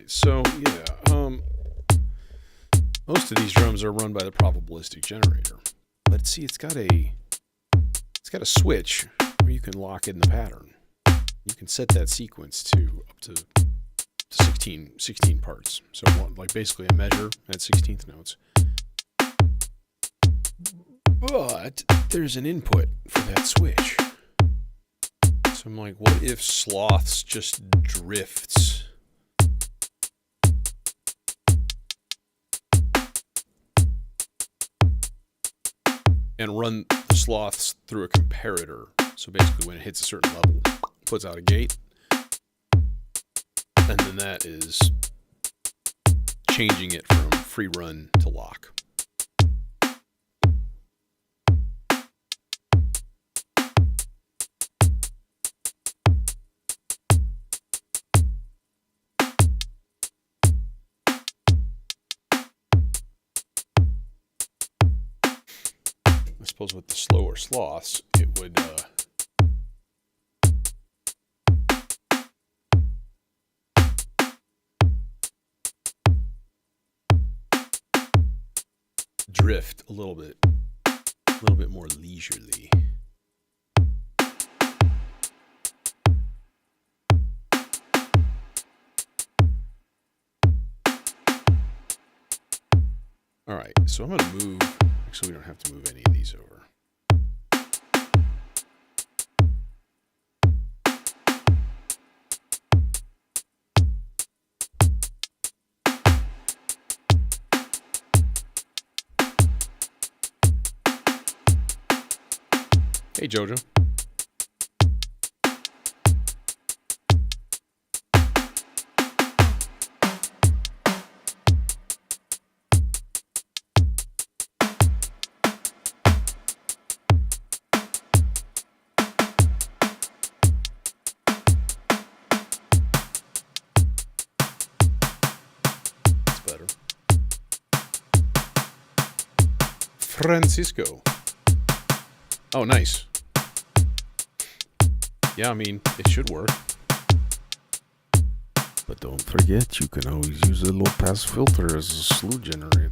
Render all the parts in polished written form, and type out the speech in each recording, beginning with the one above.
right, so yeah, most of these drums are run by the probabilistic generator. But see, it's got a switch where you can lock in the pattern. You can set that sequence to up to 16 parts. So like basically a measure at 16th notes. But there's an input for that switch. So I'm like, what if sloths just drifts? And run the sloths through a comparator. So basically when it hits a certain level, it puts out a gate. And then that is changing it from free run to lock. I suppose with the slower sloths, it would drift a little bit more leisurely. All right, so I'm going to move. Actually, we don't have to move any of these over. Hey, Jojo. That's better. Francisco. Oh, nice. Yeah, I mean, it should work. But don't forget, you can always use a low-pass filter as a slew generator.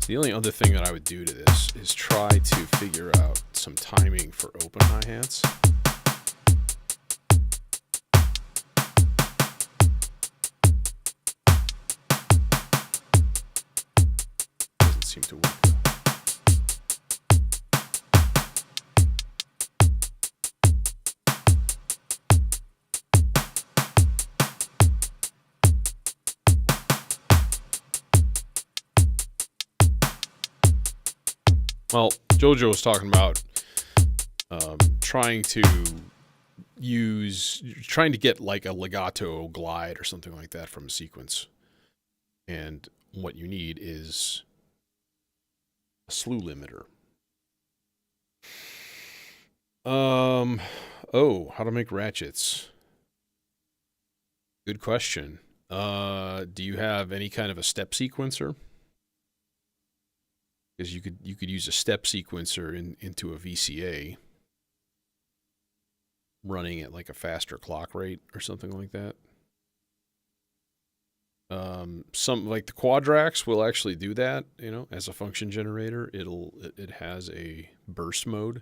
The only other thing that I would do to this is try to figure out some timing for open hi-hats. Doesn't seem to work though. Well, Jojo was talking about trying to get like a legato glide or something like that from a sequence. And what you need is a slew limiter. Oh, how to make ratchets. Good question. Do you have any kind of a step sequencer? Because you could use a step sequencer into a VCA running at like a faster clock rate or something like that. Some like the Quadrax will actually do that, you know, as a function generator. It has a burst mode.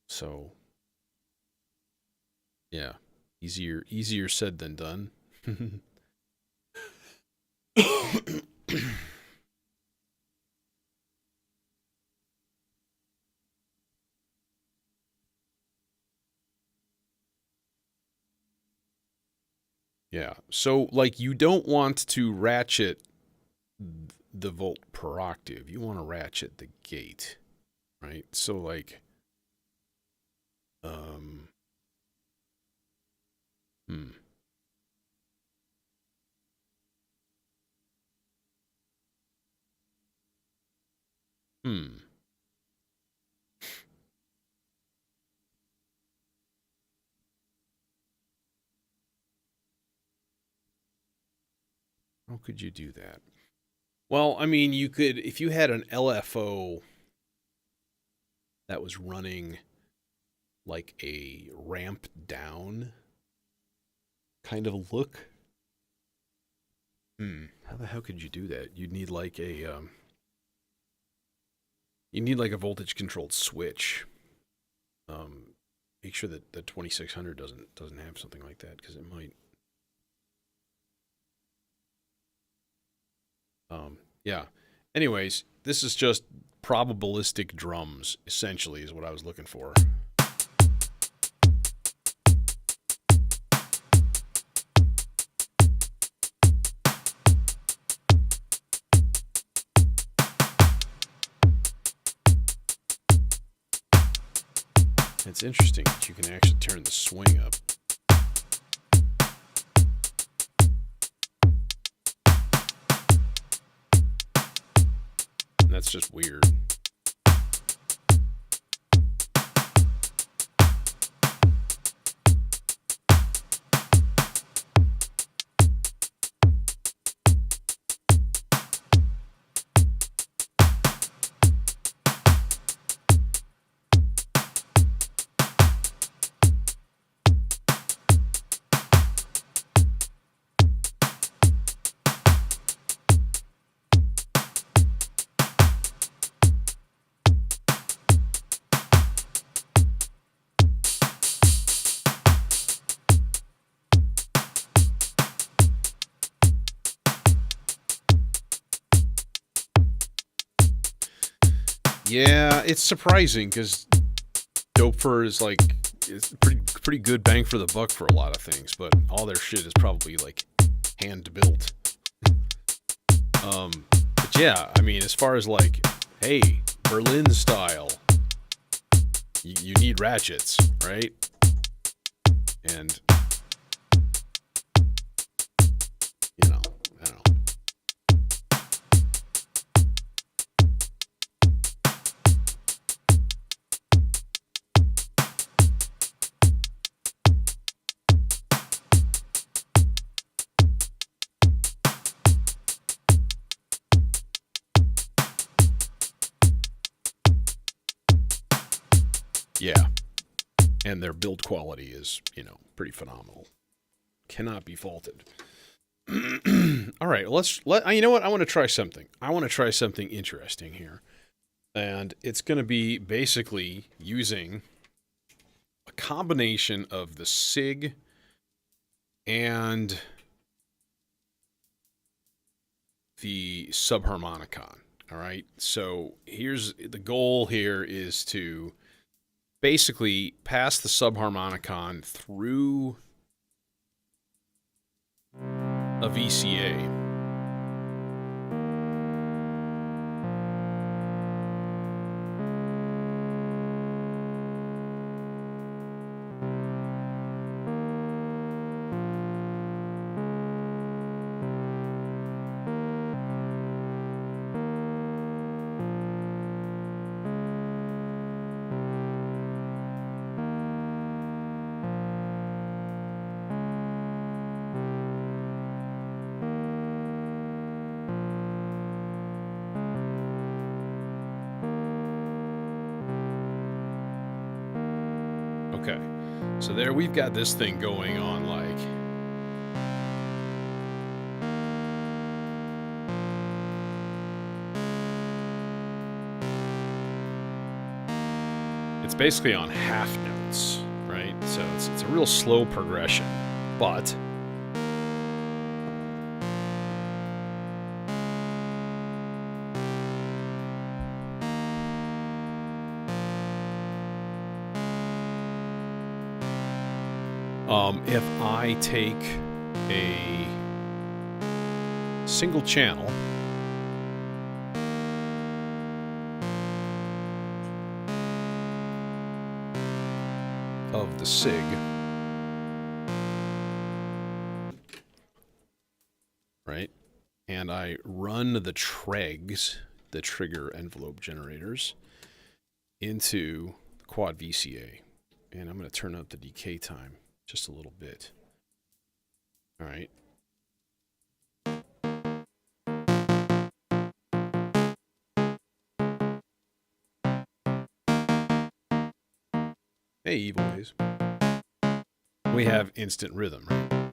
So yeah, easier said than done. Yeah. So like you don't want to ratchet the volt per octave. You want to ratchet the gate, right? So like Um, hmm. Hmm. How could you do that? Well, I mean, you could, if you had an LFO that was running like a ramp down kind of look. How the hell could you do that? You need like a voltage controlled switch. Um, Make sure that the 2600 doesn't have something like that because it might. Yeah. Anyways, this is just probabilistic drums. Essentially, is what I was looking for. It's interesting that you can actually turn the swing up. And that's just weird. Yeah, it's surprising because Doper is like it's pretty good bang for the buck for a lot of things, but all their shit is probably like hand built. But yeah, I mean, as far as like, hey, Berlin style, you need ratchets, right? And you know, I don't know. Yeah, and their build quality is, pretty phenomenal. Cannot be faulted. All right, you know what? I want to try something. I want to try something interesting here. And it's going to be basically using a combination of the SIG and the subharmonicon. All right. So here's the goal here is to basically pass the subharmonicon through a VCA. Okay, so there we've got this thing going on like... It's basically on half notes, right? So it's a real slow progression, but... if I take a single channel the SIG. Right? And I run the tregs, the trigger envelope generators, into the quad VCA. And I'm going to turn up the decay time just a little bit. All right. Hey, Evil Ways. We have instant rhythm, right?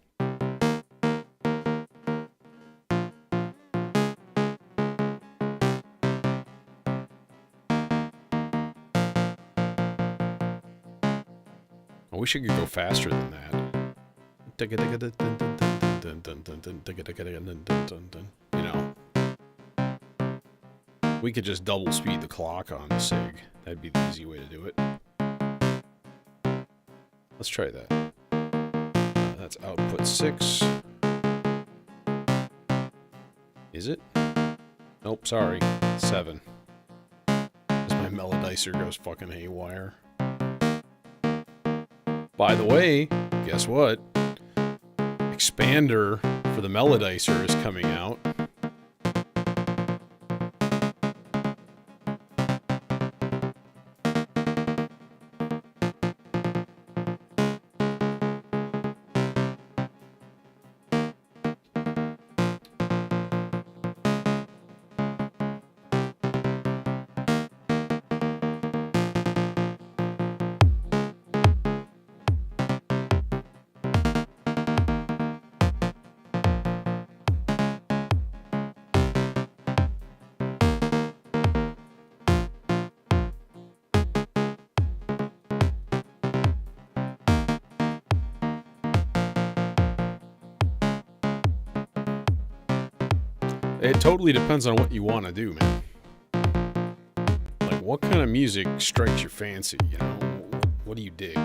I wish I could go faster than that. You know. We could just double speed the clock on the SIG. That'd be the easy way to do it. Let's try that. That's output 6. Is it? Nope, sorry. 7. Because my melodicer goes fucking haywire. By the way, guess what? Expander for the melodicer is coming out. It totally depends on what you want to do, man. Like, what kind of music strikes your fancy, you know? What do you dig?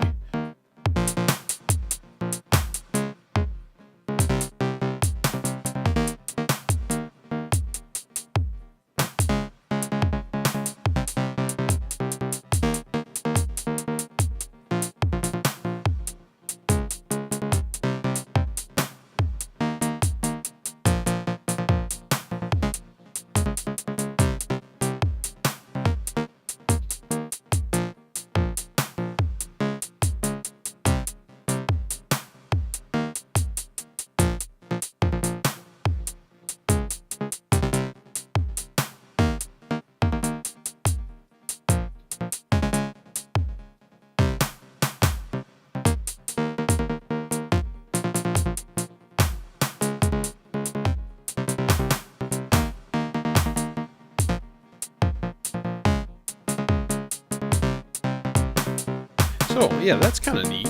So, yeah, that's kind of neat.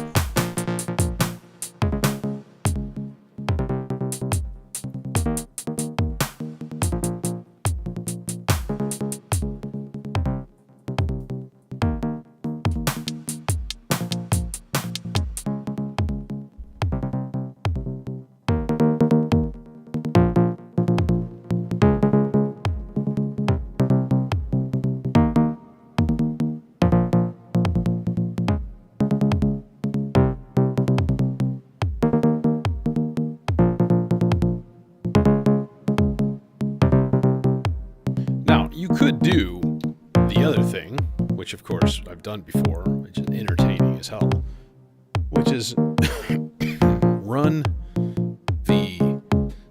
You could do the other thing, which of course I've done before, which is entertaining as hell, which is run the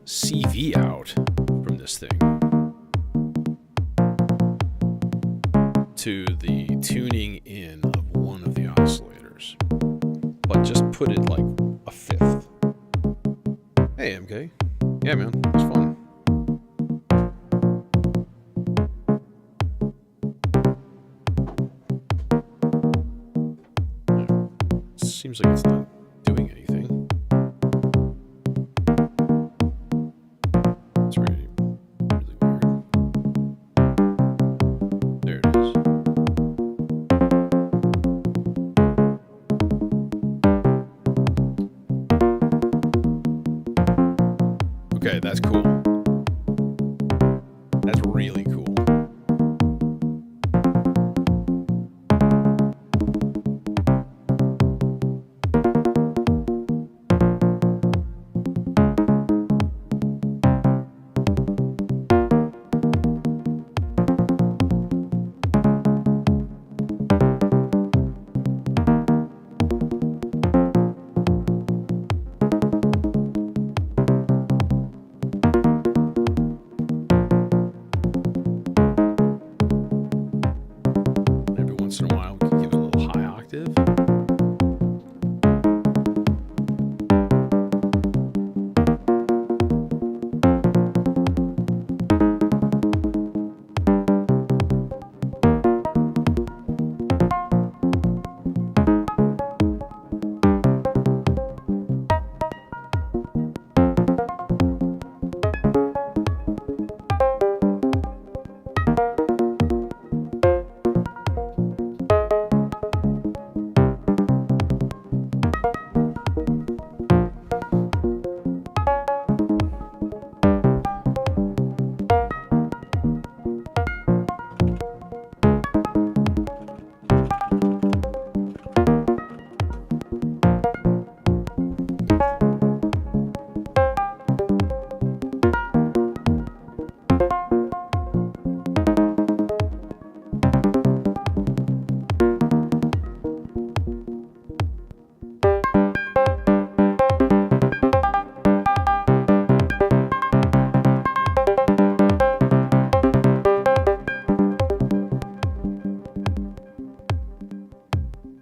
CV out from this thing to the tuning in of one of the oscillators, but just put it like a fifth. Hey, MK. Yeah, man, it's fun. Seems like it's not doing anything. It's really weird. There it is. Okay, that's cool. That's really cool.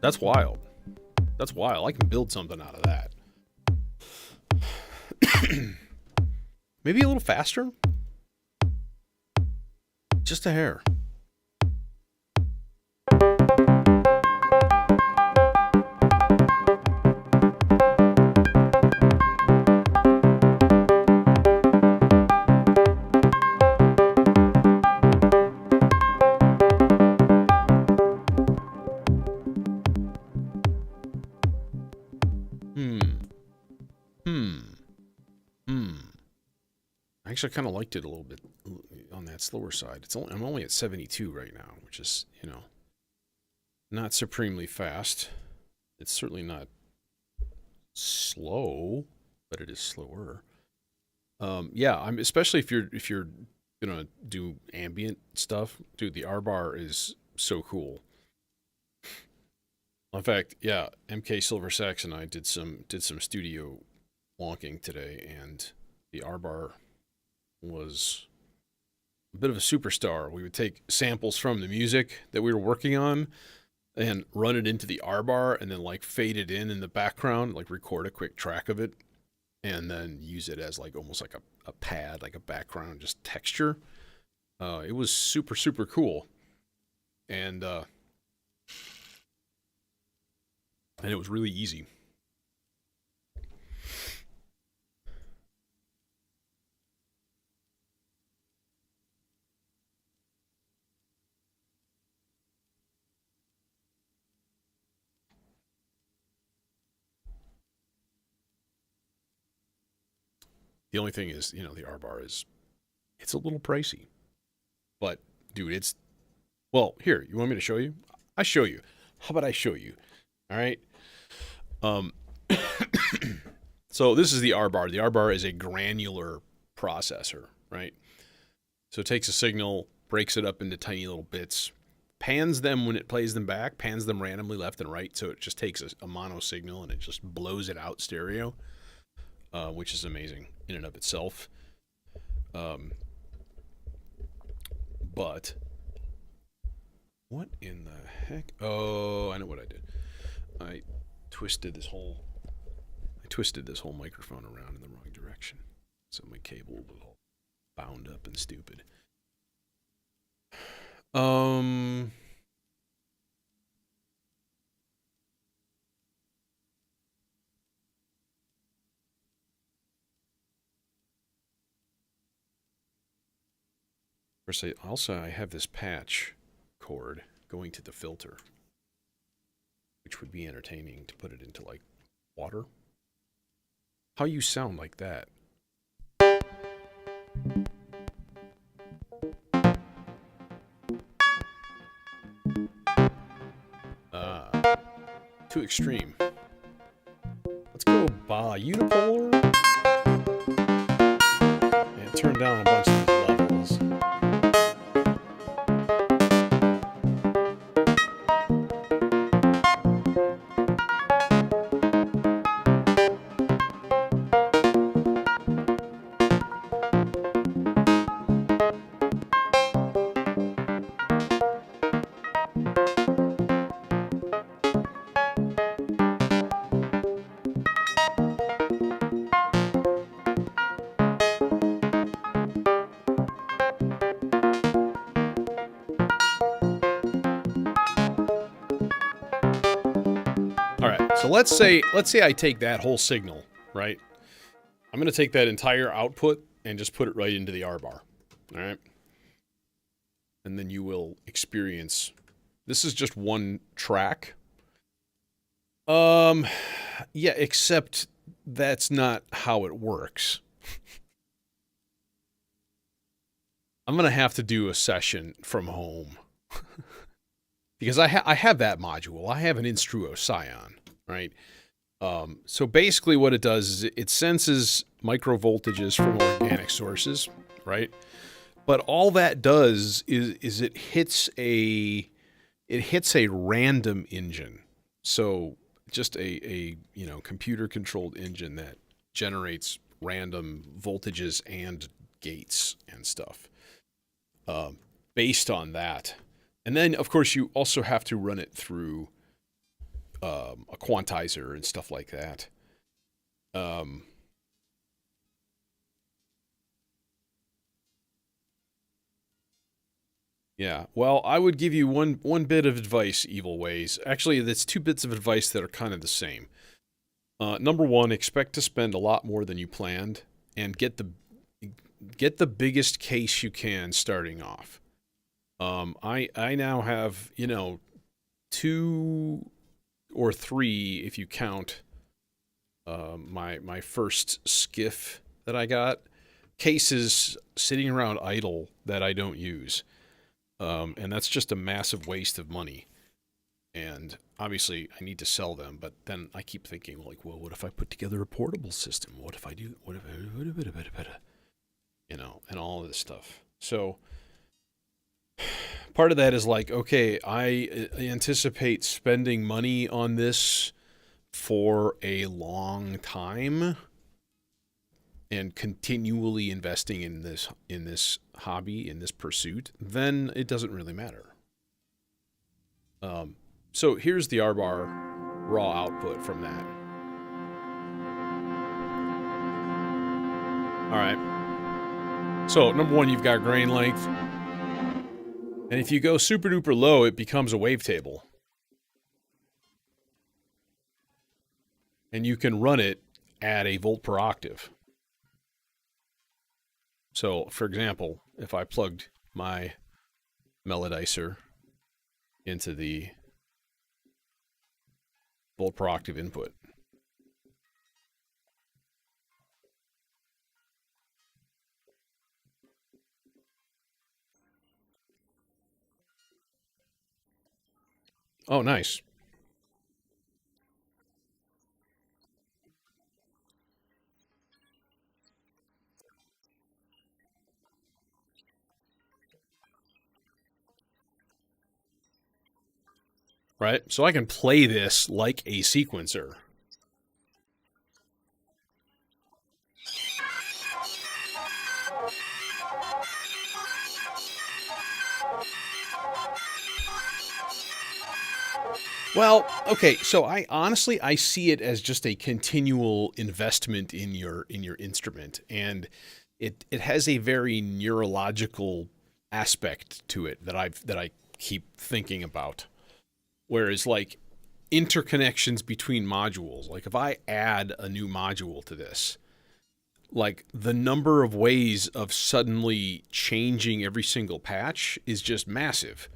That's wild. That's wild. I can build something out of that. Maybe a little faster? Just a hair. Actually, I kind of liked it a little bit on that slower side. I'm only at 72 right now, which is, you know, not supremely fast. It's certainly not slow, but it is slower. Yeah, especially if you're gonna do ambient stuff. Dude, the R bar is so cool. In fact, yeah, MK Silver Sax and I did some studio wonking today, and the R bar was a bit of a superstar. We would take samples from the music that we were working on and run it into the R bar and then like fade it in the background, like record a quick track of it and then use it as like almost like a pad, like a background, just texture. It was super, super cool. And it was really easy. The only thing is, you know, the R bar it's a little pricey. But, dude, well, here, you want me to show you? I show you. How about I show you? All right. So this is the R bar. The R bar is a granular processor, right? So it takes a signal, breaks it up into tiny little bits, pans them when it plays them back, pans them randomly left and right. So it just takes a mono signal and it just blows it out stereo, which is amazing in and of itself. But what in the heck? Oh, I know what I did. I twisted this whole microphone around in the wrong direction. So my cable was all bound up and stupid. Also, I have this patch cord going to the filter, which would be entertaining to put it into like water. How you sound like that? Too extreme. Let's go unipolar and turn down a bunch of these levels. So let's say I take that whole signal, right? I'm going to take that entire output and just put it right into the R bar, all right? And then you will experience, this is just one track. Yeah, except that's not how it works. I'm going to have to do a session from home because I have that module. I have an Instruo Scion. Right. So basically what it does is it senses micro voltages from organic sources, right? But all that does is it hits a random engine. So just a computer controlled engine that generates random voltages and gates and stuff based on that. And then of course you also have to run it through a quantizer and stuff like that. Yeah, well, I would give you one bit of advice, Evil Ways. Actually, that's two bits of advice that are kind of the same. Number one, expect to spend a lot more than you planned, and get the biggest case you can starting off. I now have, you know, 2 or 3 if you count my first skiff that I got, cases sitting around idle that I don't use. And that's just a massive waste of money. And obviously, I need to sell them. But then I keep thinking, like, well, what if I put together a portable system? What if I do? What if you know, and all of this stuff. So part of that is like, okay, I anticipate spending money on this for a long time and continually investing in this hobby, in this pursuit, then it doesn't really matter. So here's the R-bar raw output from that. All right. So number one, you've got grain length. And if you go super duper low, it becomes a wavetable. And you can run it at a volt per octave. So, for example, if I plugged my melodizer into the volt per octave input, oh, nice. Right? So I can play this like a sequencer. Well, okay, so I see it as just a continual investment in your instrument, and it has a very neurological aspect to it that I keep thinking about. Whereas like interconnections between modules, like if I add a new module to this, like the number of ways of suddenly changing every single patch is just massive,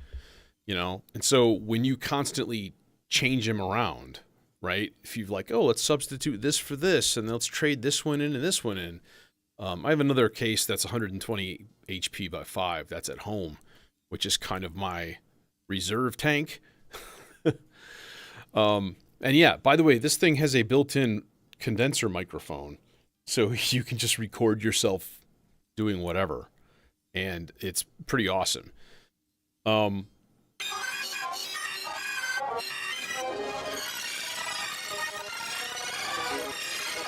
you know? And so when you constantly change them around, right? If you've like, oh, let's substitute this for this and let's trade this one in and this one in. I have another case that's 120 HP by 5 that's at home, which is kind of my reserve tank. And yeah, by the way, this thing has a built-in condenser microphone, so you can just record yourself doing whatever, and it's pretty awesome. All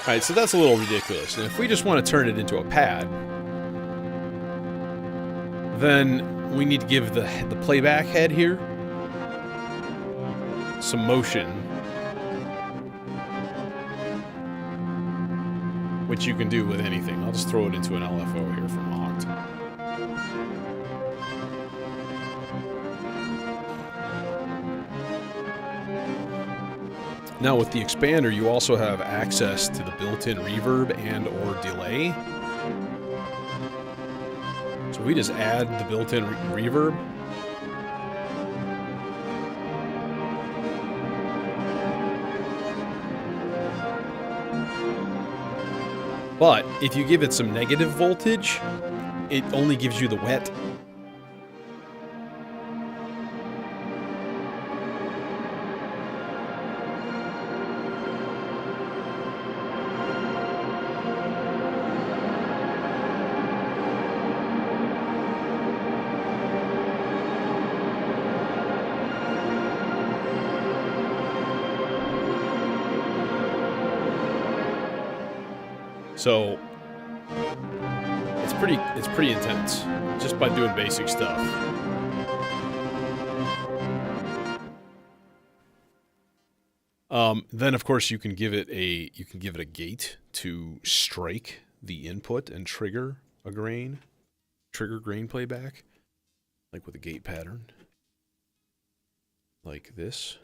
right, so that's a little ridiculous. And if we just want to turn it into a pad, then we need to give the playback head here some motion, which you can do with anything. I'll just throw it into an LFO here from Oct. Now with the expander, you also have access to the built-in reverb and or delay. So we just add the built-in reverb. But if you give it some negative voltage, it only gives you the wet. So it's pretty intense just by doing basic stuff. Then of course you can give it a gate to strike the input and trigger grain playback, like with a gate pattern, like this.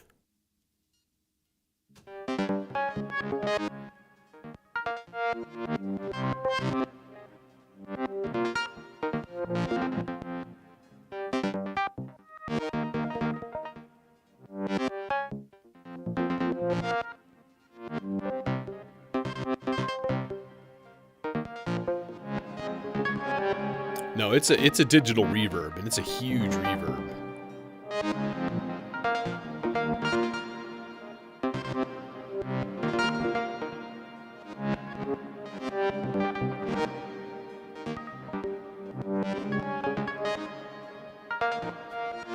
No, it's a digital reverb, and it's a huge reverb.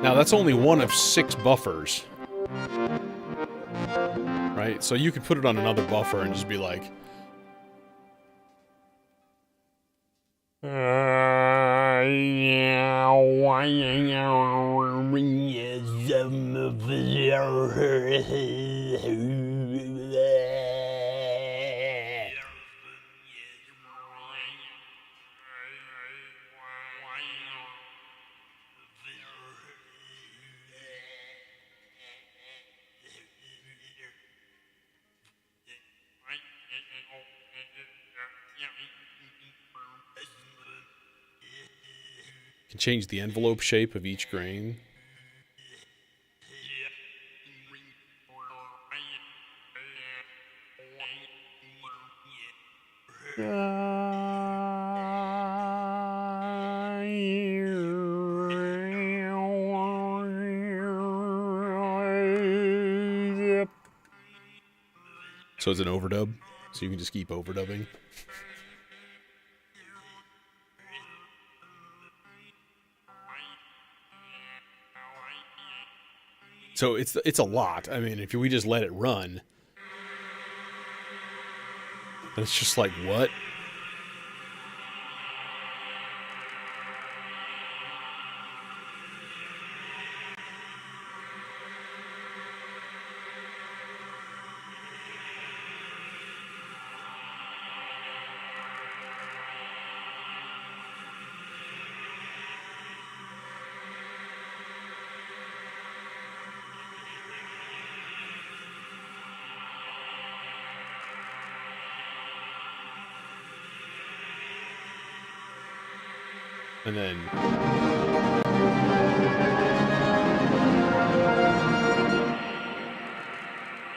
Now that's only one of 6 buffers, right? So you could put it on another buffer and just be like, can change the envelope shape of each grain. So it's an overdub, so you can just keep overdubbing. So it's a lot. I mean, if we just let it run, then it's just like, what?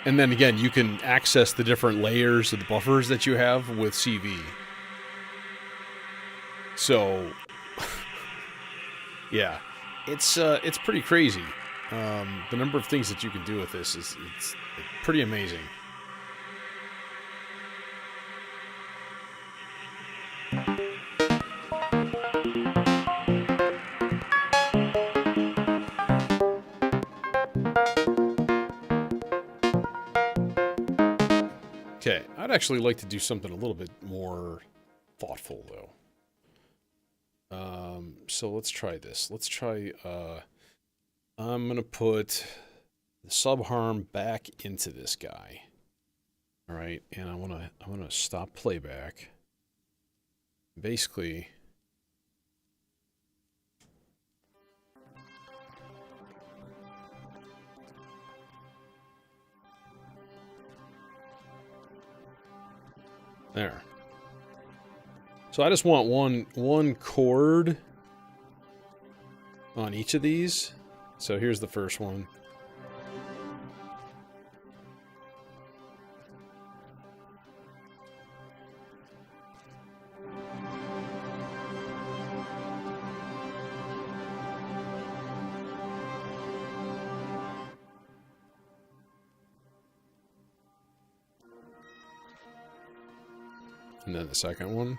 And then again, you can access the different layers of the buffers that you have with CV. So yeah, it's pretty crazy. The number of things that you can do with this is it's pretty amazing. Okay, I'd actually like to do something a little bit more thoughtful, though. So let's try this. Let's try, I'm going to put the sub-harm back into this guy. All right, and I want to stop playback. Basically, there. So I just want one chord on each of these. So here's the first one. And then the second one.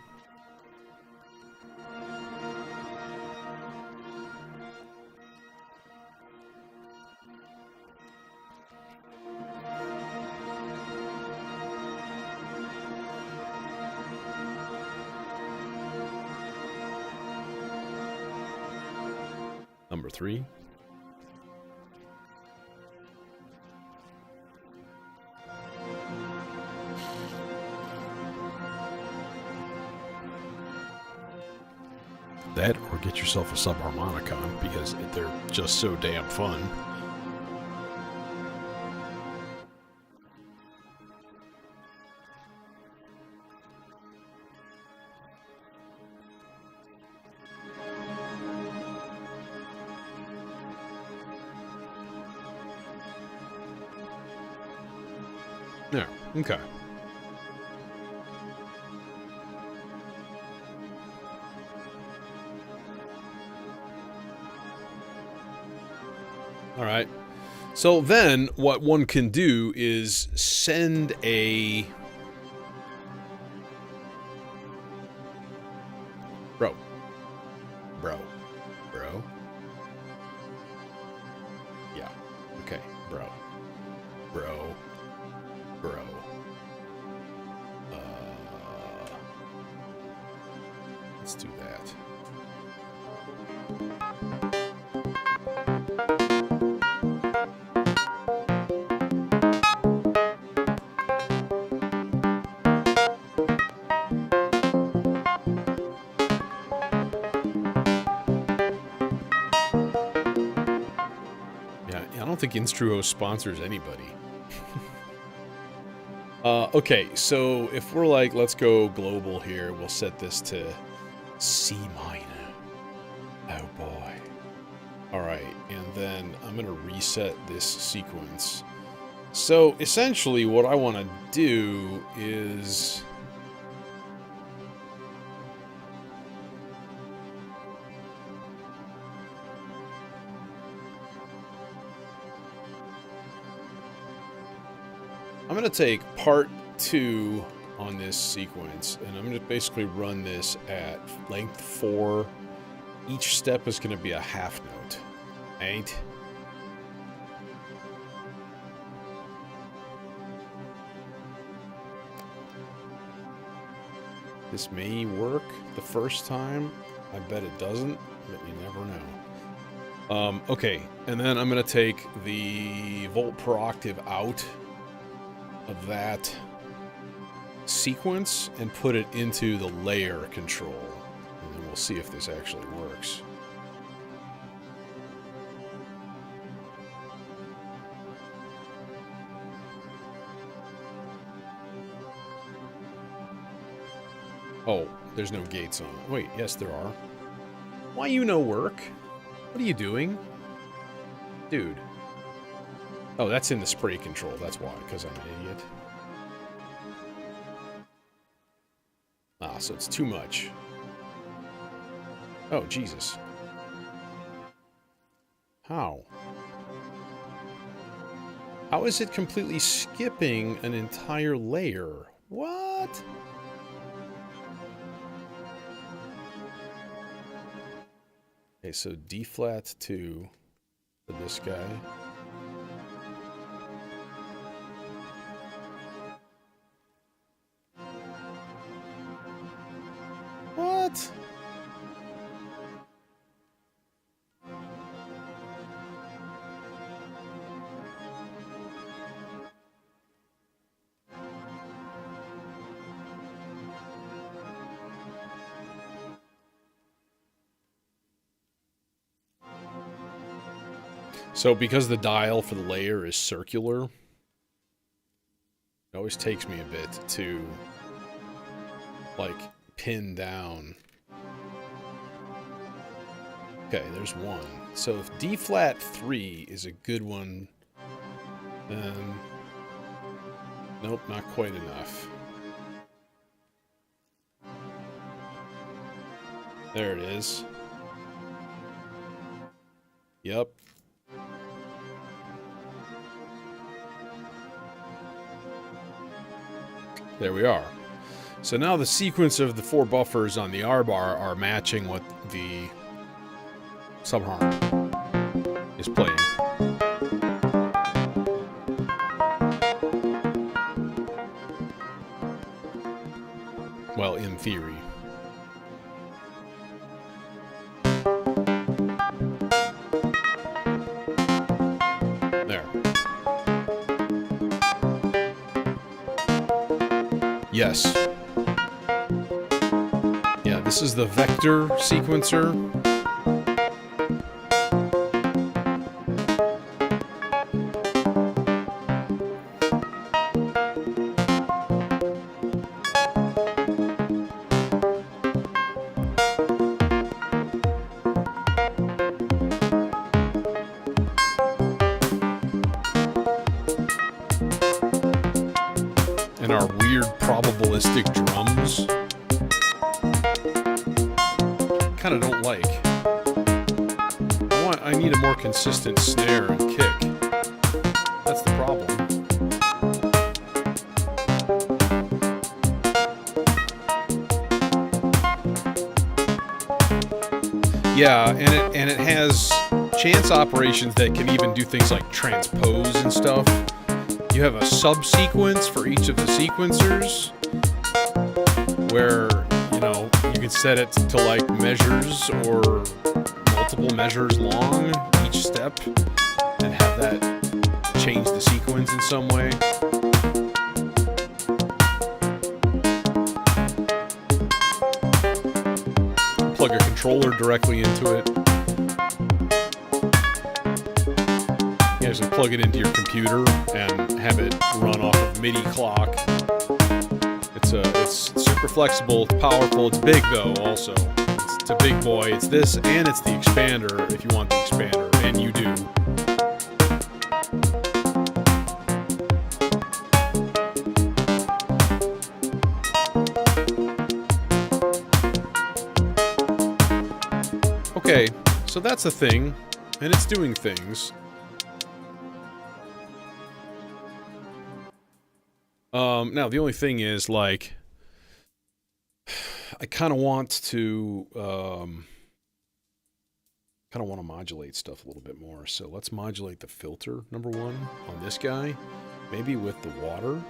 Number 3. That, or get yourself a subharmonicon, because they're just so damn fun. Yeah, okay. All right. So then what one can do is send a... Bro. Yeah. Okay. Bro. Let's do that. Yeah, I don't think Instruo sponsors anybody. Okay, so if we're like, let's go global here, we'll set this to C minor. Oh boy. Alright, and then I'm going to reset this sequence. So essentially what I want to do is... I'm going to take part 2 on this sequence, and I'm going to basically run this at length 4. Each step is going to be a half note. Right? This may work the first time. I bet it doesn't, but you never know. Okay, and then I'm going to take the volt per octave out of that sequence and put it into the layer control. And then we'll see if this actually works. Oh, there's no gates on. Wait, yes there are. Why you no work? What are you doing? Dude. Oh, that's in the spray control. That's why, because I'm an idiot. Ah, so it's too much. Oh, Jesus. How? How is it completely skipping an entire layer? What? Okay, so D flat 2 for this guy. What? So because the dial for the layer is circular, it always takes me a bit to, like, pin down. Okay, there's one. So if D flat 3 is a good one, then... Nope, not quite enough. There it is. Yep. There we are. So now the sequence of the 4 buffers on the R bar are matching what the subharm is playing. Well, in theory. There. Yes. Yeah, This is the vector sequencer. And our weird probabilistic drums. Kind of don't like. I need a more consistent snare and kick. That's the problem. Yeah, and it has chance operations that can even do things like transpose and stuff. You have a subsequence for each of the sequencers where, you know, you can set it to like measures or multiple measures long each step and have that change the sequence in some way. Plug a controller directly into it. You actually plug it into your computer and have it run off of MIDI clock. It's super flexible, it's powerful, it's big though also. It's a big boy. It's this and it's the expander if you want the expander, and you do. Okay, so that's a thing, and it's doing things. Now the only thing is, like, I kind of want to modulate stuff a little bit more. So let's modulate the filter, number one, on this guy, maybe with the water.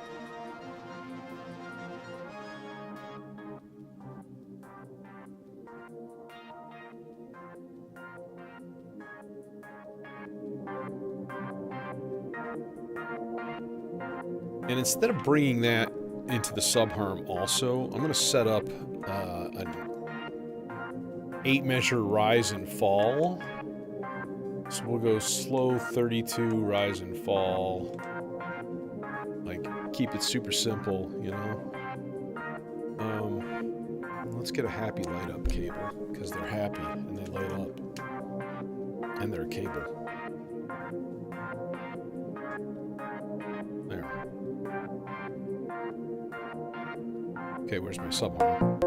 And instead of bringing that into the subharm also, I'm going to set up an 8-measure rise and fall. So we'll go slow 32, rise and fall. Like, keep it super simple, you know? Let's get a happy light up cable, because they're happy and they light up. And they're a cable. There. Okay, where's my subharm?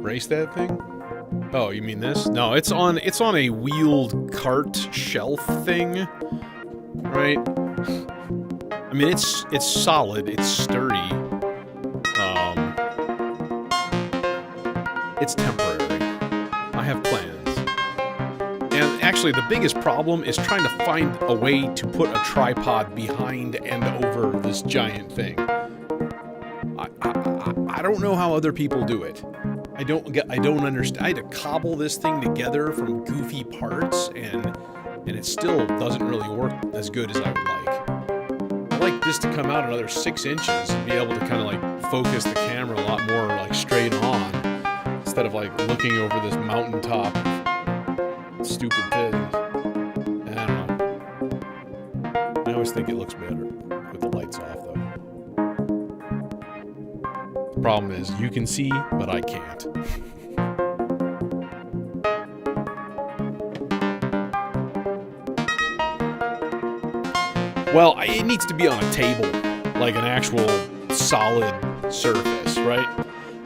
Race that thing? Oh, you mean this? No, it's on a wheeled cart shelf thing, right? I mean, it's solid, it's sturdy. It's temporary. I have plans. And actually, the biggest problem is trying to find a way to put a tripod behind and over this giant thing. I don't know how other people do it. I don't understand. I had to cobble this thing together from goofy parts, and it still doesn't really work as good as I would like. I'd like this to come out another 6 inches and be able to kind of like focus the camera a lot more like straight on, instead of like looking over this mountaintop of stupid things. I don't know. I always think it looks better with the lights off though. The problem is you can see, but I can't. Well, it needs to be on a table, like an actual solid surface, right?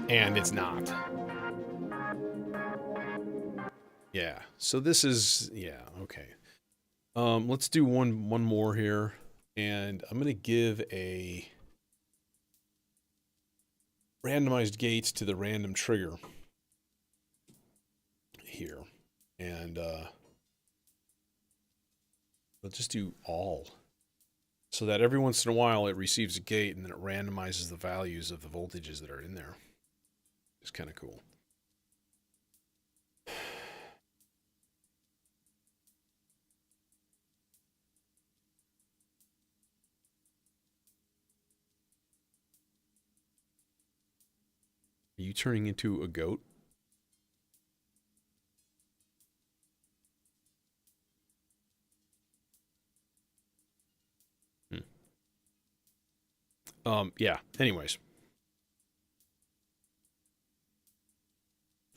And it's not. Yeah, so this is, yeah, okay. Let's do one more here, and I'm going to give a randomized gate to the random trigger here, and we'll just do all. so that every once in a while it receives a gate and then it randomizes the values of the voltages that are in there. It's kind of cool. Are you turning into a goat? Yeah, anyways.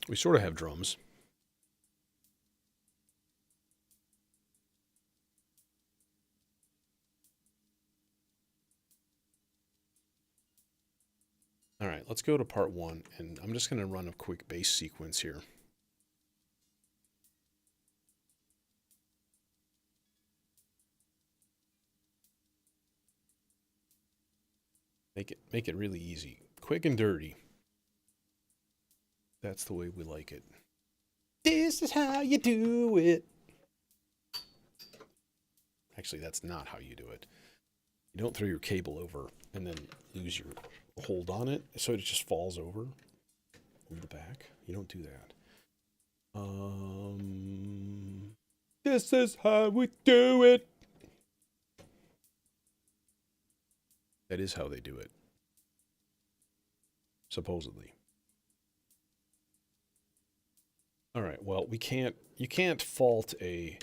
We sort of have drums. All right, let's go to part 1, and I'm just going to run a quick bass sequence here. Make it really easy. Quick and dirty. That's the way we like it. This is how you do it. Actually, that's not how you do it. You don't throw your cable over and then lose your hold on it, so it just falls over the back. You don't do that. This is how we do it. That is how they do it. Supposedly. All right, well, you can't fault a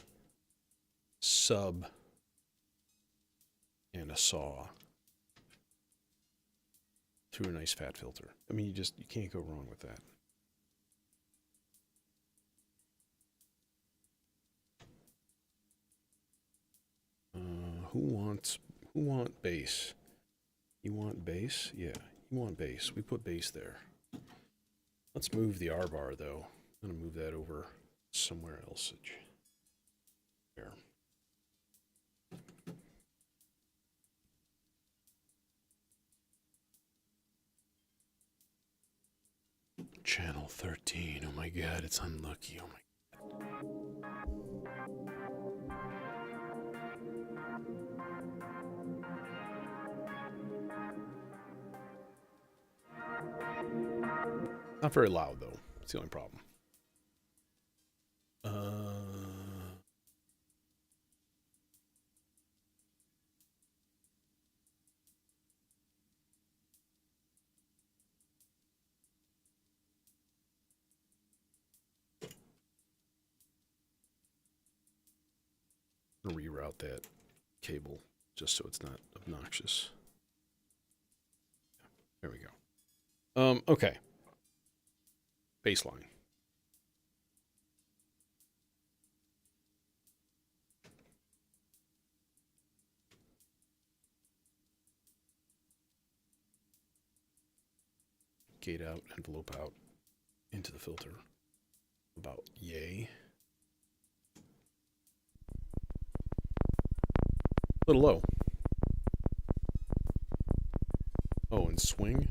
sub and a saw through a nice fat filter. I mean, you can't go wrong with that. Who want bass? You want bass? Yeah, you want bass. We put bass there. Let's move the R bar though. I'm gonna move that over somewhere else. There. Channel 13. Oh my god, it's unlucky. Oh my Not very loud, though. It's the only problem. I'm going to reroute that cable just so it's not obnoxious. There we go. Okay. Baseline. Gate out, envelope out, into the filter. About yay. A little low. Oh, and swing.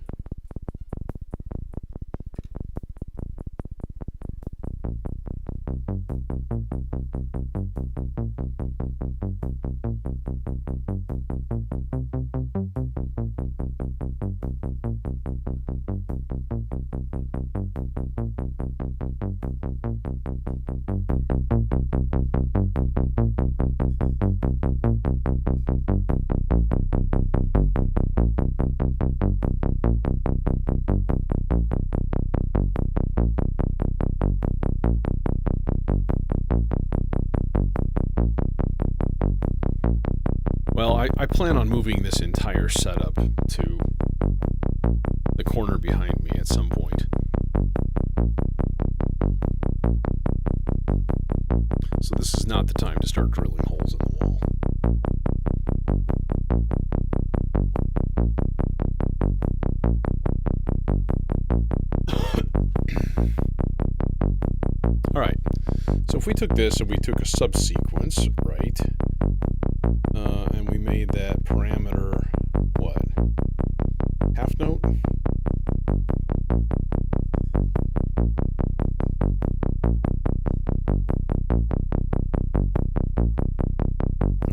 I plan on moving this entire setup to the corner behind me at some point. So this is not the time to start drilling holes in the wall. All right. So if we took this and we took a subsequence, right? And we made that parameter, what? Half note? And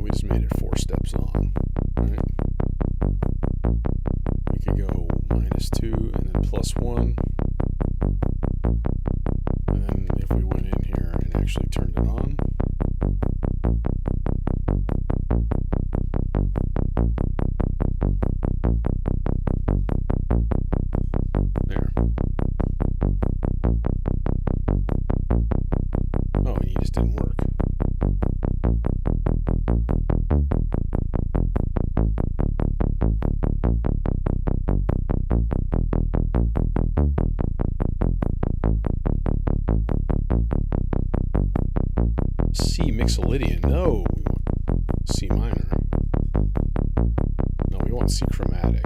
we just made it 4 steps long. Right? and then +1. And then if we went in here and actually turned it on, there. Oh, he just didn't work. C mixolydian. No, we want C minor. No, we want C chromatic.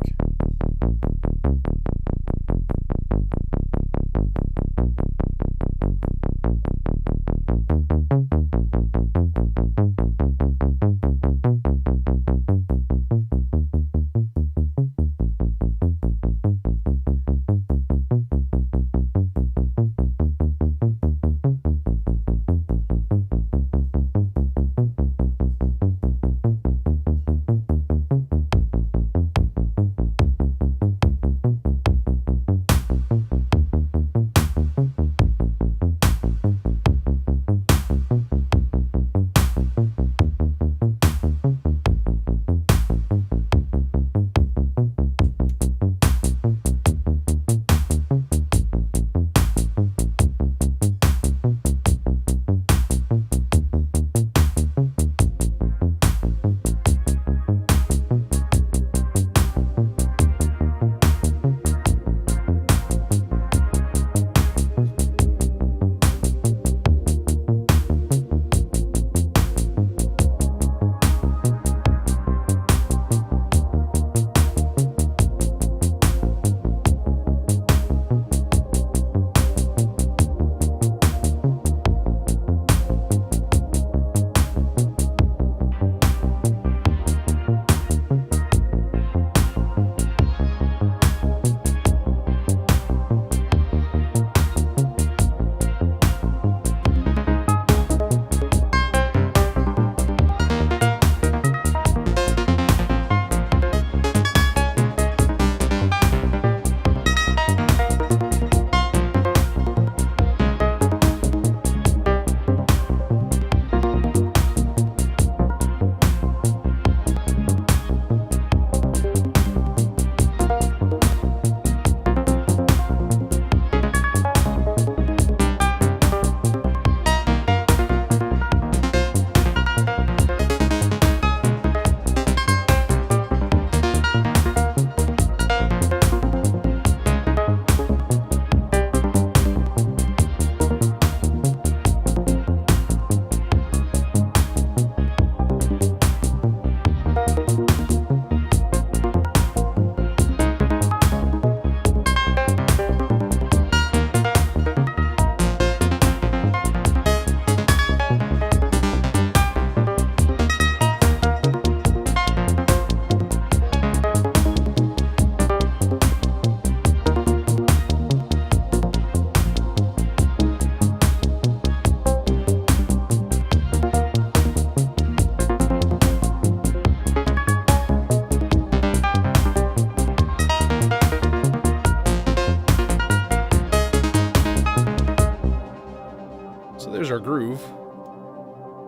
There's our groove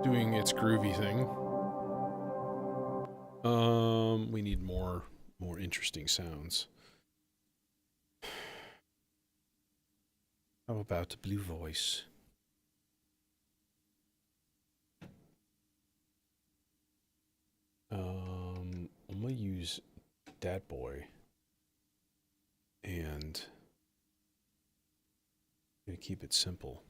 doing its groovy thing. We need more interesting sounds. How about blue voice? I'm gonna use Dat Boy, and I'm gonna keep it simple.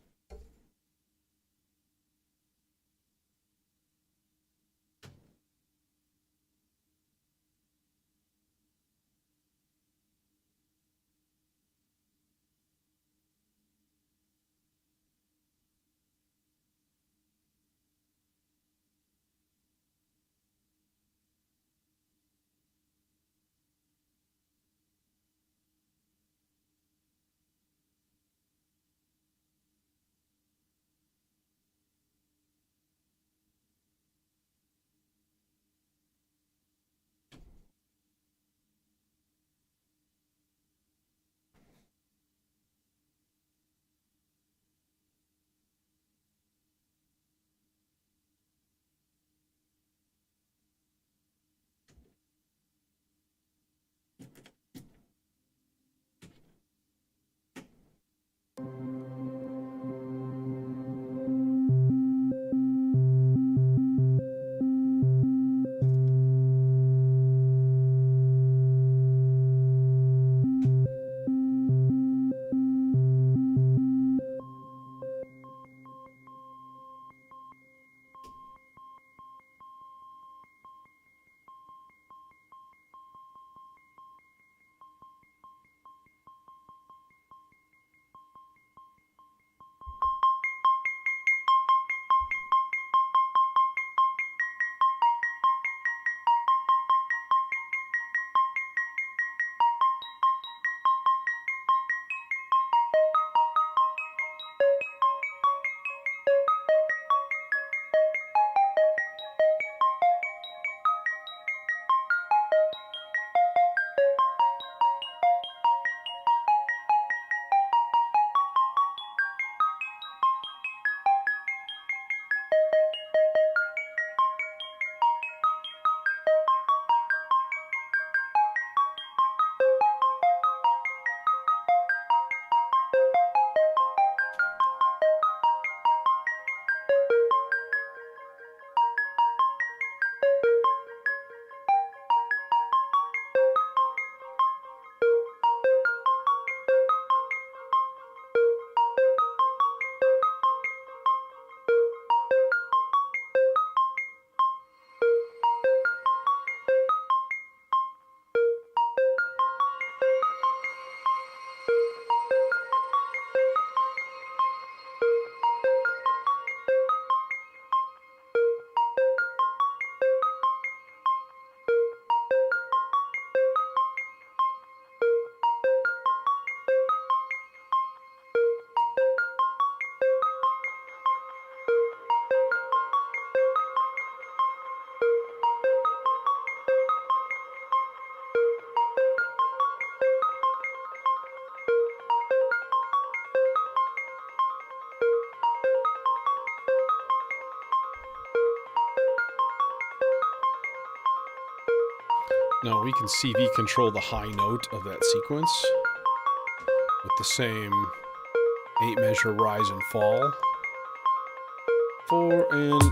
Now we can CV control the high note of that sequence with the same 8 measure rise and fall. 4 and...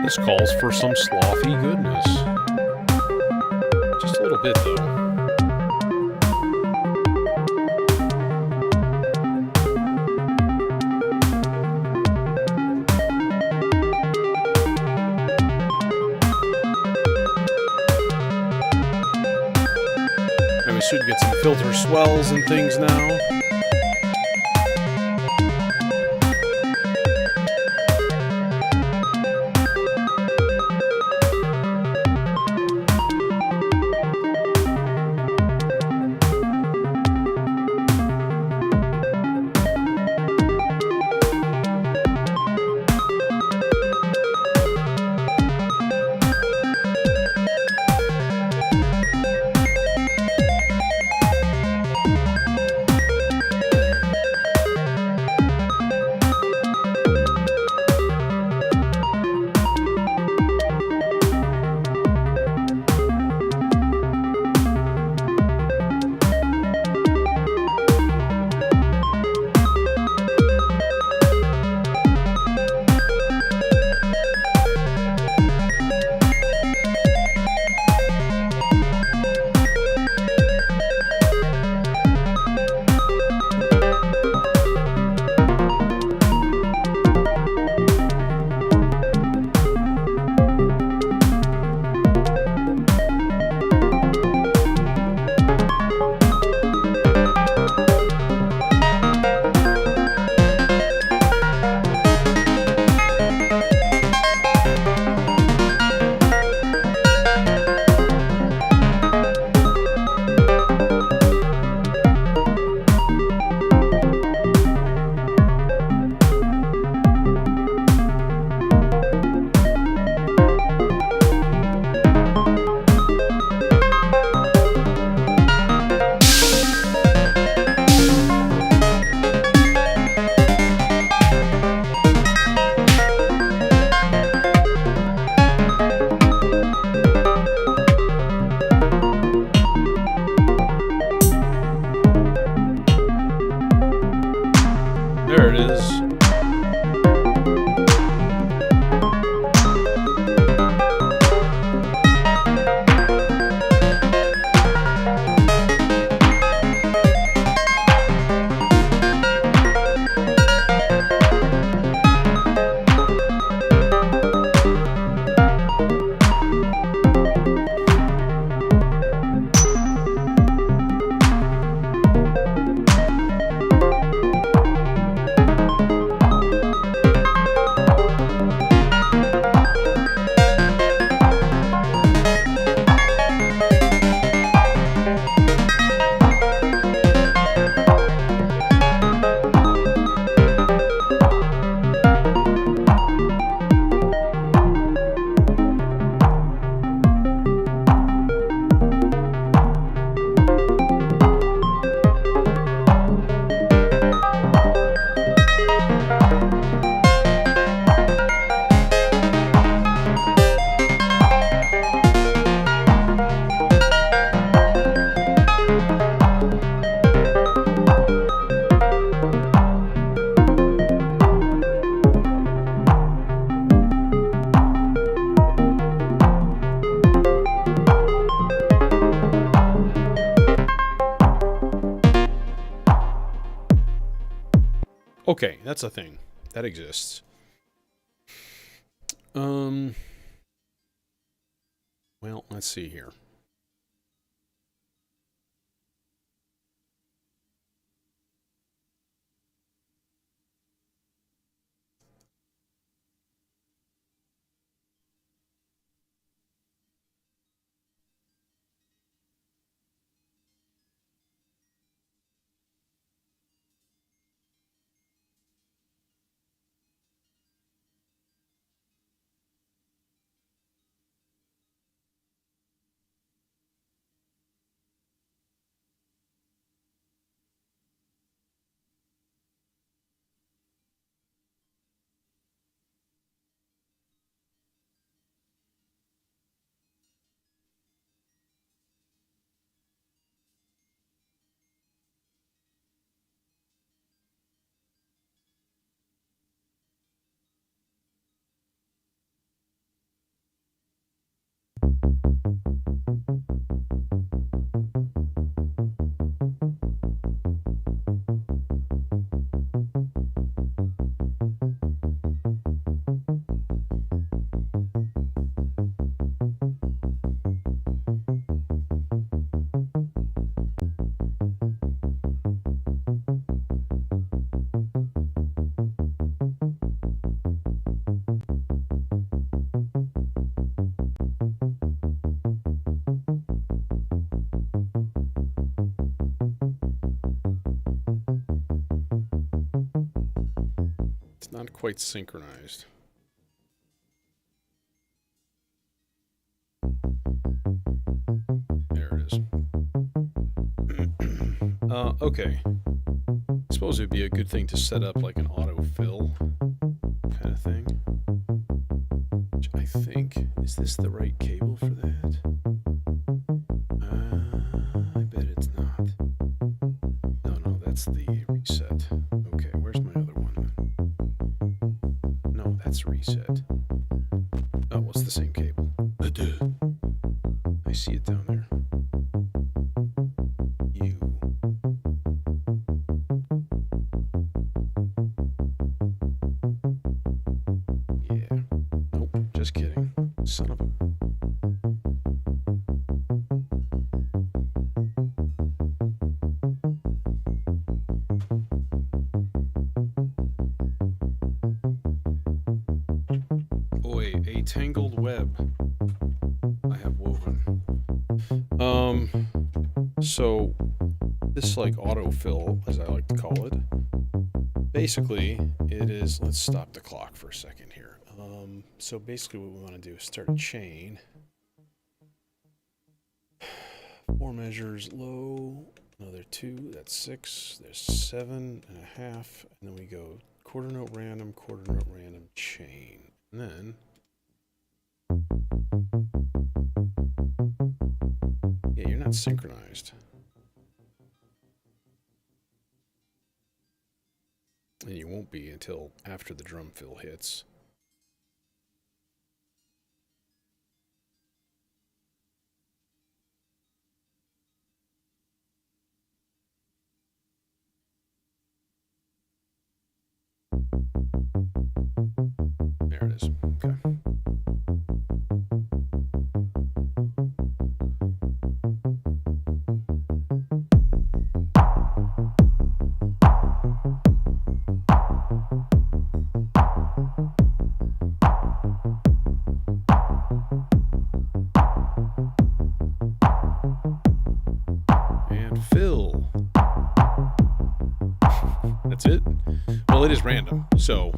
This calls for some slothy goodness. Just a little bit, though. And we should get some filter swells and things now. Okay, that's a thing. That exists. Well, let's see here. It's not quite synchronized. There it is. Okay. I suppose it would be a good thing to set up like an autofill kind of thing. Which I think, is this the right cable for that? I bet it's not. No, that's the reset. Okay, where's my other one? No, that's reset. Oh, well, it's the same cable. I see it down there. Yeah. Nope, just kidding. Son of a... Oi, a tangled web I have woven. So this like autofill, as I like to call it, basically it is, let's stop the clock for a second here. So basically what we want to do is start a chain. 4 measures low, another 2, that's 6, there's 7.5, and then we go quarter note random, chain. And then yeah, you're not synchronized. And you won't be until after the drum fill hits. There it is. Okay. And fill. That's it. Well, it is random, so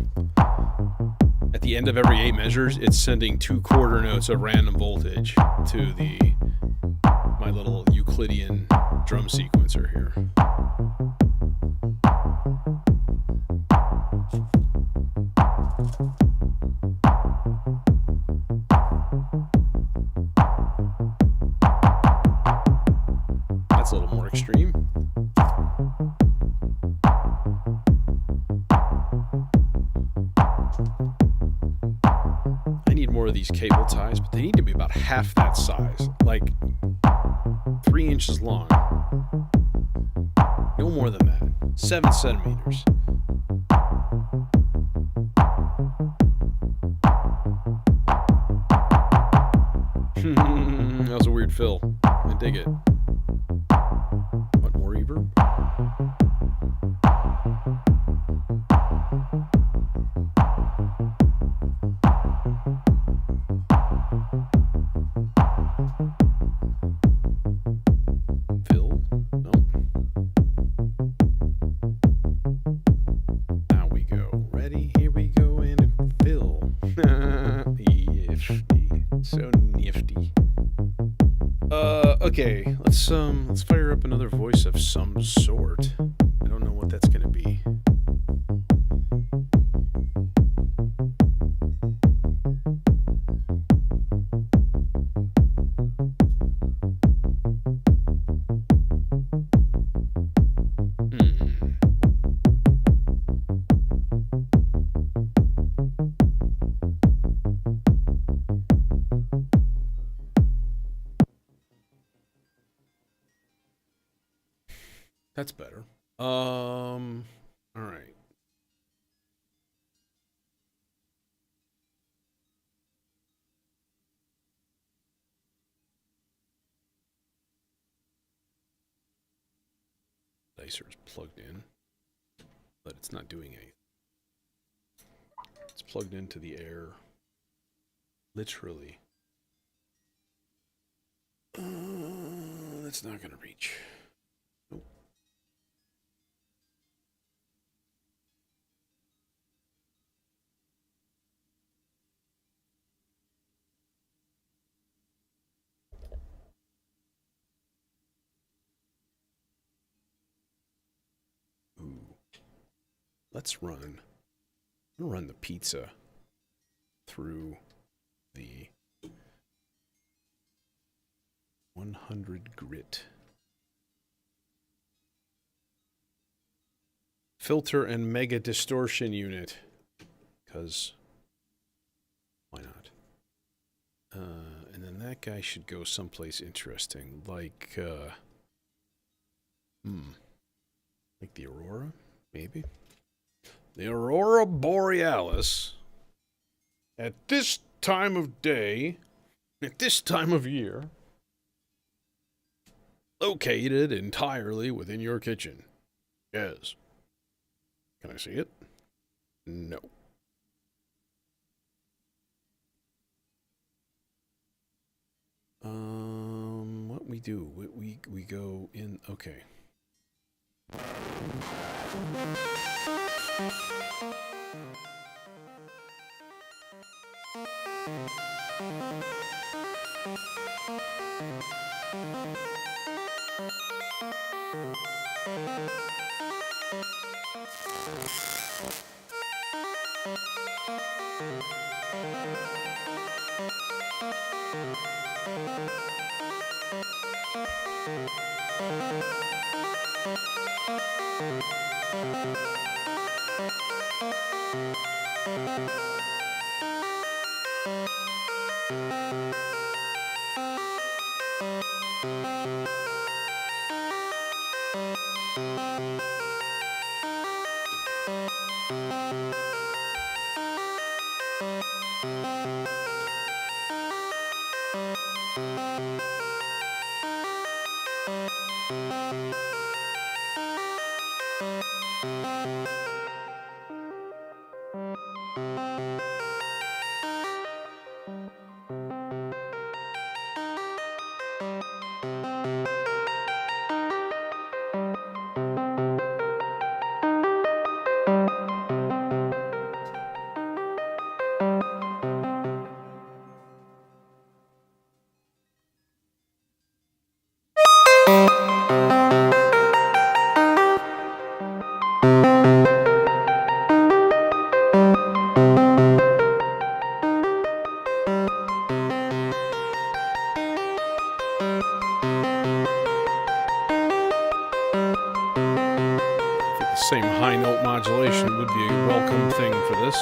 at the end of every 8 measures, it's sending 2 quarter notes of random voltage to my little Euclidean drum sequencer here. That's a little more extreme. I need more of these cable ties, but they need to be about half that size, like 3 inches long. No more than that. 7 centimeters. right, Phil. I dig it. What, more reverb? Phil? No. Now we go. Ready? Here we go. And Phil. Nifty. So nifty. Okay. Let's fire up another voice of some sort. I don't know what that's gonna be. That's better. All right. Dicer's plugged in, but it's not doing anything. It's plugged into the air. Literally. That's not gonna reach. Nope. Ooh. Let's run. I'm gonna run the pizza through the 100 grit filter and mega distortion unit, because why not? And then that guy should go someplace interesting, like like the Aurora, maybe? The Aurora Borealis, at this time of day, at this time of year, located entirely within your kitchen. Yes. Can I see it? No. What we do? We go in. Okay. Same high note modulation would be a welcome thing for this.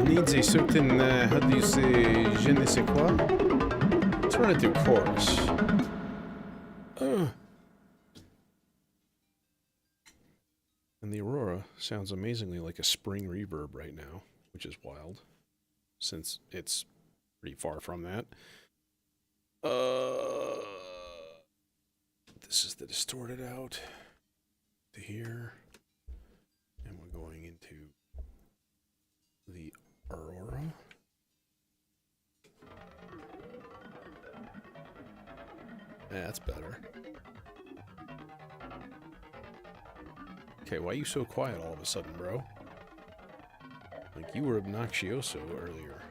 Needs a certain, how do you say, je ne sais quoi? Alternative chorus. And the Aurora sounds amazingly like a spring reverb right now, which is wild, since it's pretty far from that. This is the distorted out to here, and we're going into the Aurora. That's better. Okay, why are you so quiet all of a sudden, bro? Like, you were obnoxioso earlier.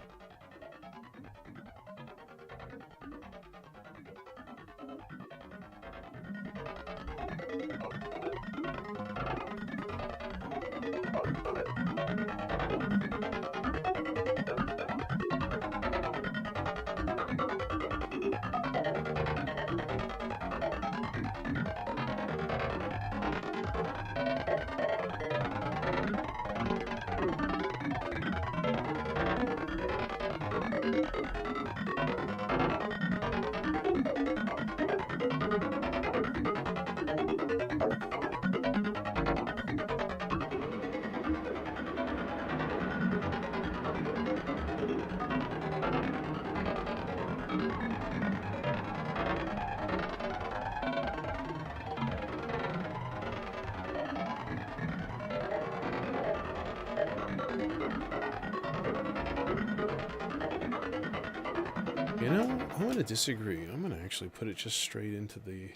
You know, I'm going to disagree. I'm going to actually put it just straight into the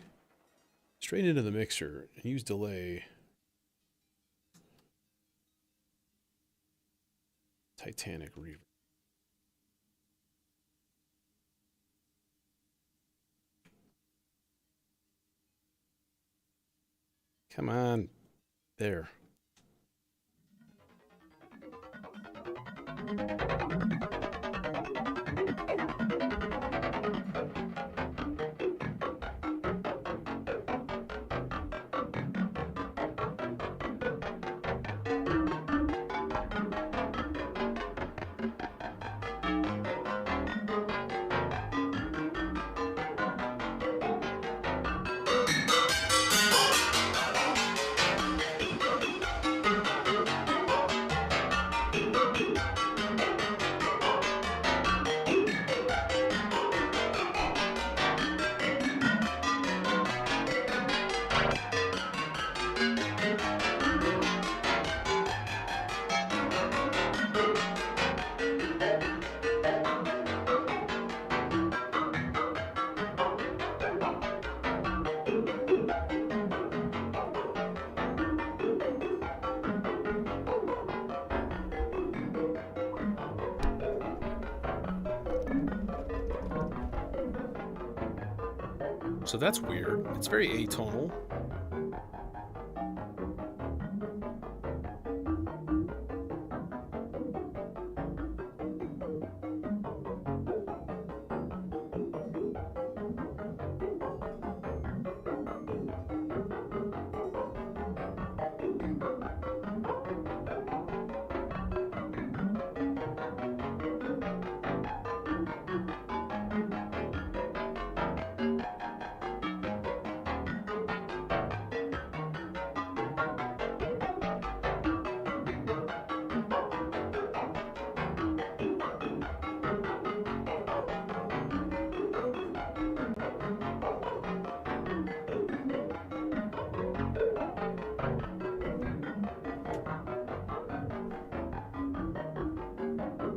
mixer and use delay. Titanic reverb. Come on. There. So that's weird. It's very atonal.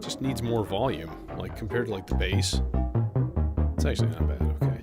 Just needs more volume, like compared to like the bass. It's actually not bad. Okay.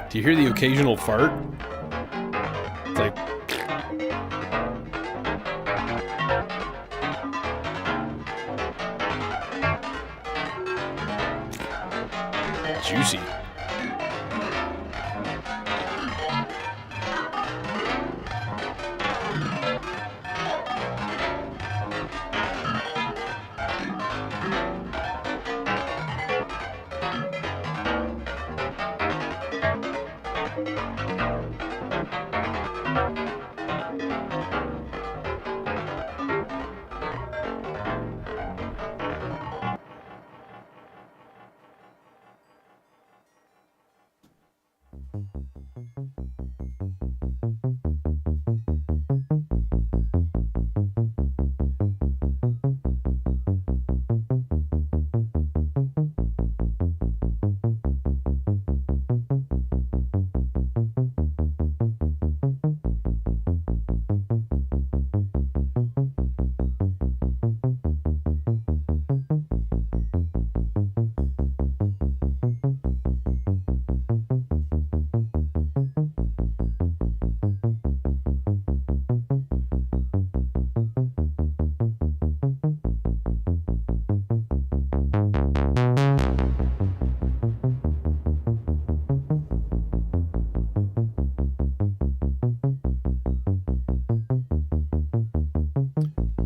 Do you hear the occasional fart? It's like... juicy.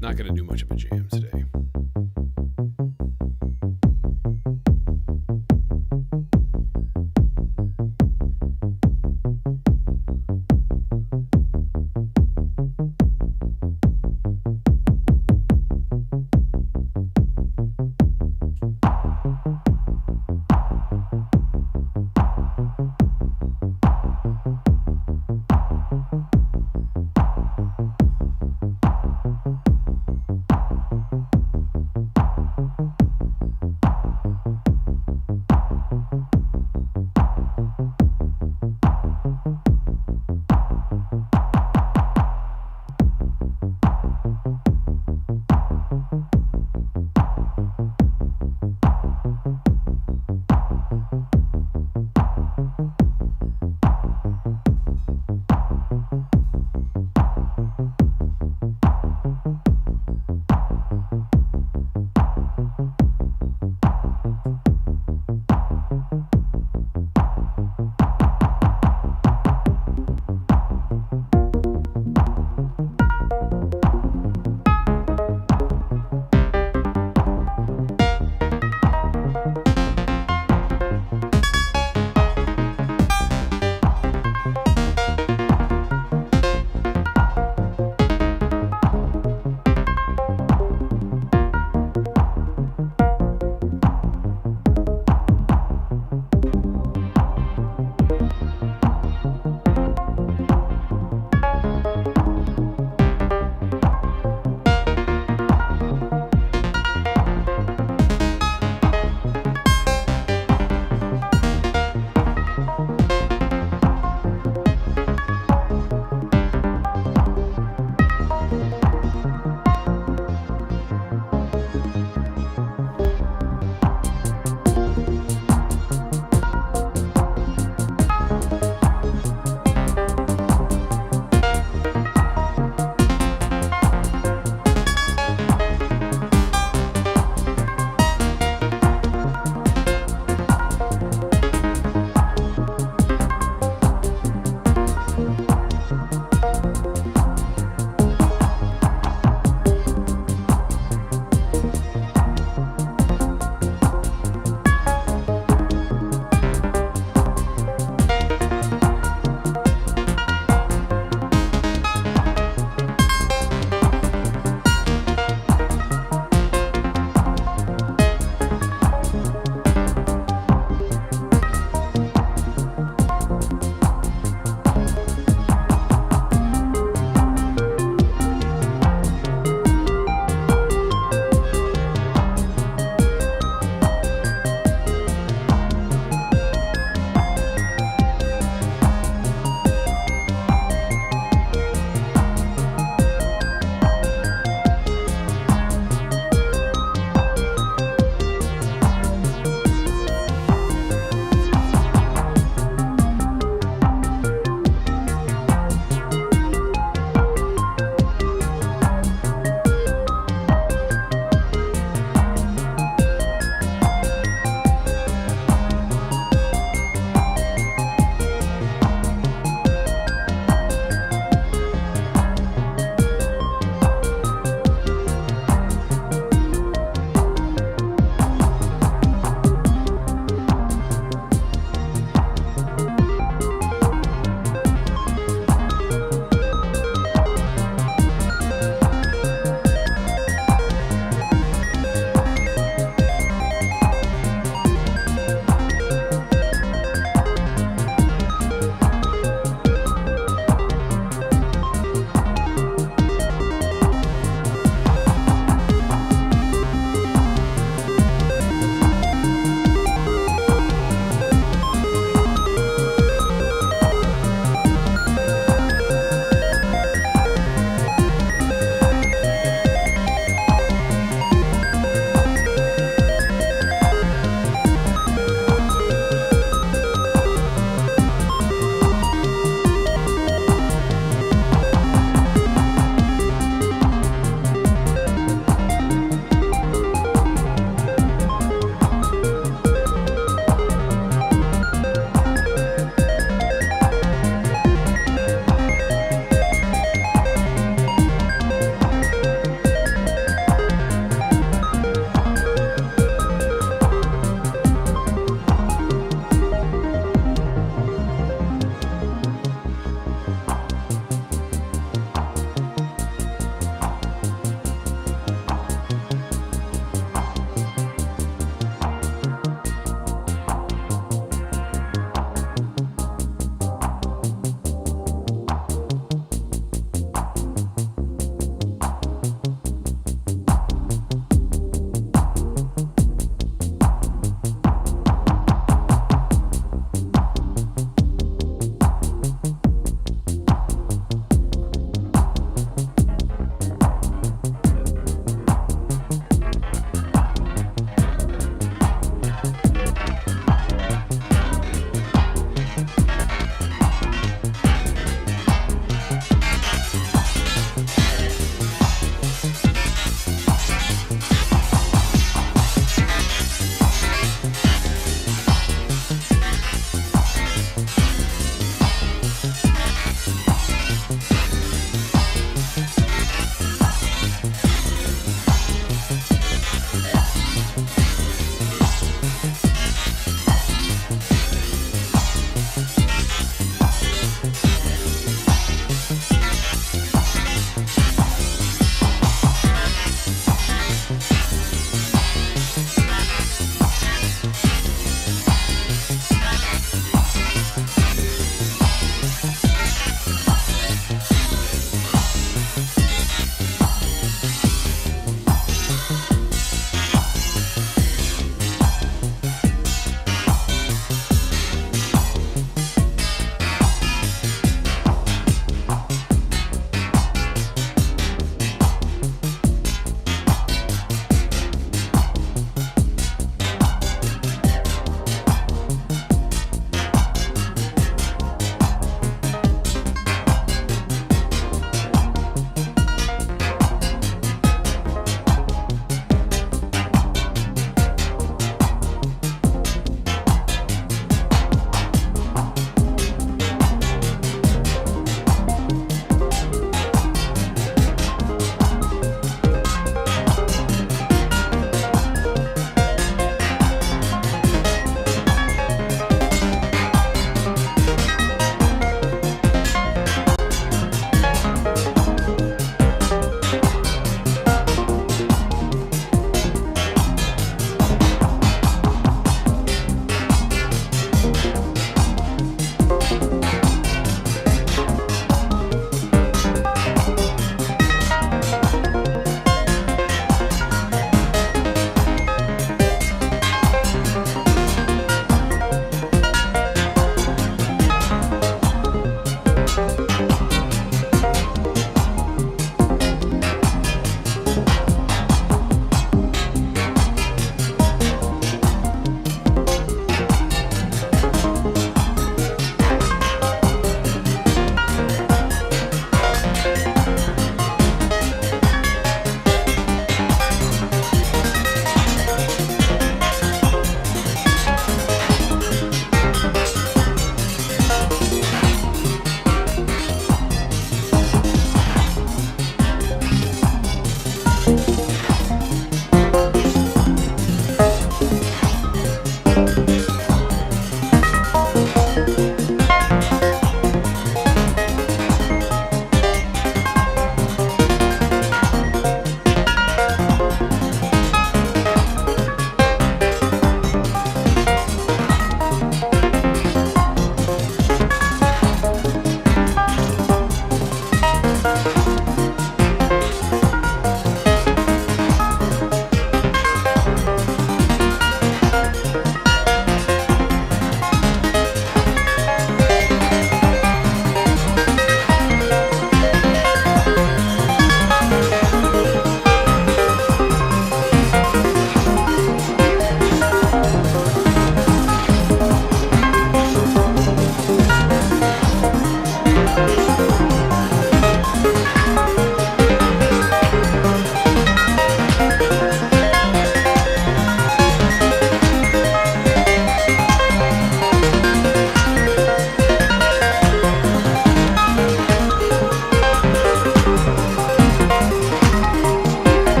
Not going to do much of a jam today.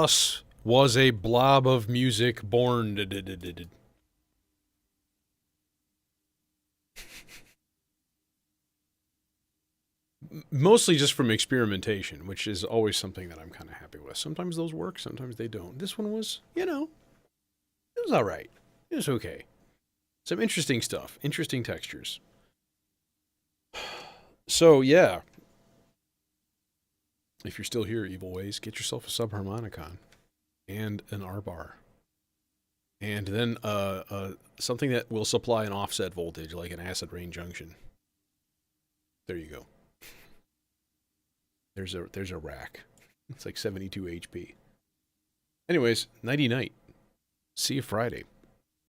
Thus was a blob of music born. Mostly just from experimentation, which is always something that I'm kind of happy with. Sometimes those work, sometimes they don't. This one was, you know, it was all right. It was okay. Some interesting stuff, interesting textures. So, yeah. If you're still here, Evil Ways, get yourself a subharmonicon and an R-bar. And then something that will supply an offset voltage, like an acid rain junction. There you go. There's a rack. It's like 72 HP. Anyways, nighty night. See you Friday.